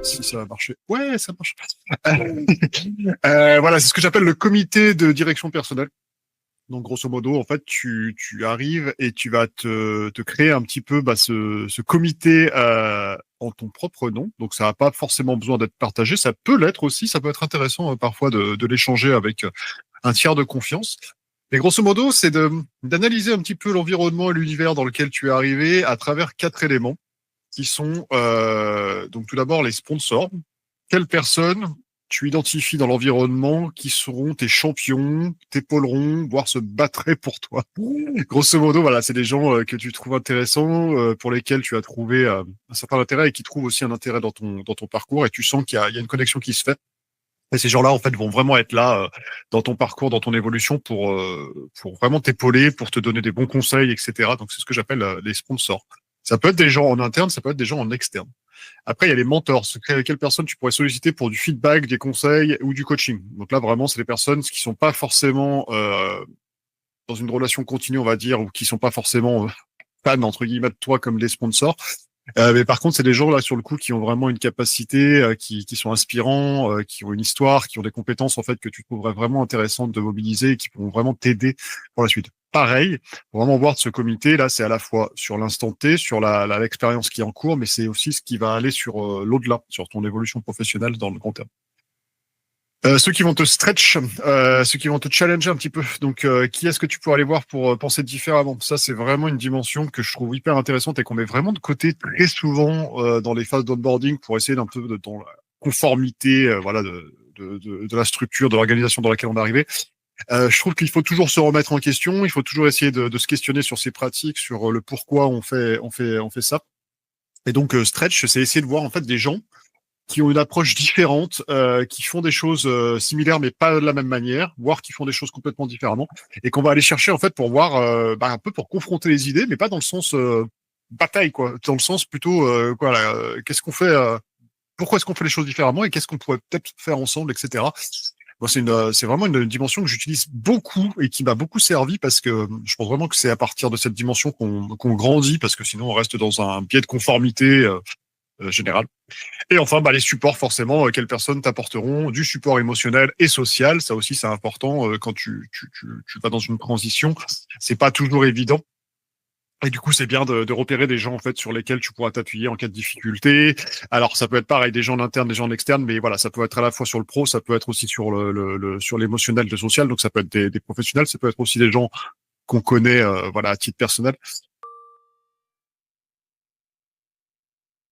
si ça va marcher. Ouais, ça marche. Voilà, c'est ce que j'appelle le comité de direction personnelle. Donc, grosso modo, en fait, tu arrives et tu vas te créer un petit peu ce comité en ton propre nom. Donc, ça n'a pas forcément besoin d'être partagé. Ça peut l'être aussi. Ça peut être intéressant parfois de l'échanger avec un tiers de confiance. Mais grosso modo, c'est d'analyser un petit peu l'environnement et l'univers dans lequel tu es arrivé à travers 4 éléments qui sont donc tout d'abord les sponsors. Quelles personnes tu identifies dans l'environnement qui seront tes champions, t'épauleront, voire se battraient pour toi. Grosso modo, voilà, c'est des gens que tu trouves intéressants, pour lesquels tu as trouvé un certain intérêt et qui trouvent aussi un intérêt dans ton parcours et tu sens qu'il y a une connexion qui se fait. Et ces gens-là, en fait, vont vraiment être là dans ton parcours, dans ton évolution pour vraiment t'épauler, pour te donner des bons conseils, etc. Donc, c'est ce que j'appelle les sponsors. Ça peut être des gens en interne, ça peut être des gens en externe. Après, il y a les mentors. Quelles personnes tu pourrais solliciter pour du feedback, des conseils ou du coaching. Donc là, vraiment, c'est des personnes qui sont pas forcément dans une relation continue, on va dire, ou qui sont pas forcément fans, entre guillemets, de toi comme des sponsors. Mais par contre, c'est des gens là sur le coup qui ont vraiment une capacité, qui sont inspirants, qui ont une histoire, qui ont des compétences en fait que tu trouverais vraiment intéressantes de mobiliser et qui pourront vraiment t'aider pour la suite. Pareil, pour vraiment voir de ce comité là, c'est à la fois sur l'instant T, sur l'expérience qui est en cours, mais c'est aussi ce qui va aller sur l'au-delà, sur ton évolution professionnelle dans le long terme. Ceux qui vont te stretch, ceux qui vont te challenger un petit peu. Donc, qui est-ce que tu pourrais aller voir pour penser différemment? Ça, c'est vraiment une dimension que je trouve hyper intéressante et qu'on met vraiment de côté très souvent dans les phases d'onboarding pour essayer d'un peu de dans la conformité, voilà, de la structure, de l'organisation dans laquelle on est arrivé. Je trouve qu'il faut toujours se remettre en question. Il faut toujours essayer de se questionner sur ses pratiques, sur le pourquoi on fait ça. Et donc, stretch, c'est essayer de voir en fait des gens qui ont une approche différente, qui font des choses similaires mais pas de la même manière, voire qui font des choses complètement différemment, et qu'on va aller chercher en fait pour voir, un peu pour confronter les idées, mais pas dans le sens bataille quoi, dans le sens plutôt quoi, là, qu'est-ce qu'on fait, pourquoi est-ce qu'on fait les choses différemment et qu'est-ce qu'on pourrait peut-être faire ensemble, etc. Moi, c'est vraiment une dimension que j'utilise beaucoup et qui m'a beaucoup servi parce que je pense vraiment que c'est à partir de cette dimension qu'on grandit, parce que sinon on reste dans un biais de conformité général. Et enfin, les supports, forcément, quelles personnes t'apporteront du support émotionnel et social. Ça aussi, c'est important quand tu vas dans une transition. C'est pas toujours évident. Et du coup, c'est bien de repérer des gens en fait sur lesquels tu pourras t'appuyer en cas de difficulté. Alors, ça peut être pareil, des gens en interne, des gens en externe, mais voilà, ça peut être à la fois sur le pro, ça peut être aussi sur sur l'émotionnel, le social. Donc, ça peut être des professionnels, ça peut être aussi des gens qu'on connaît, voilà, à titre personnel.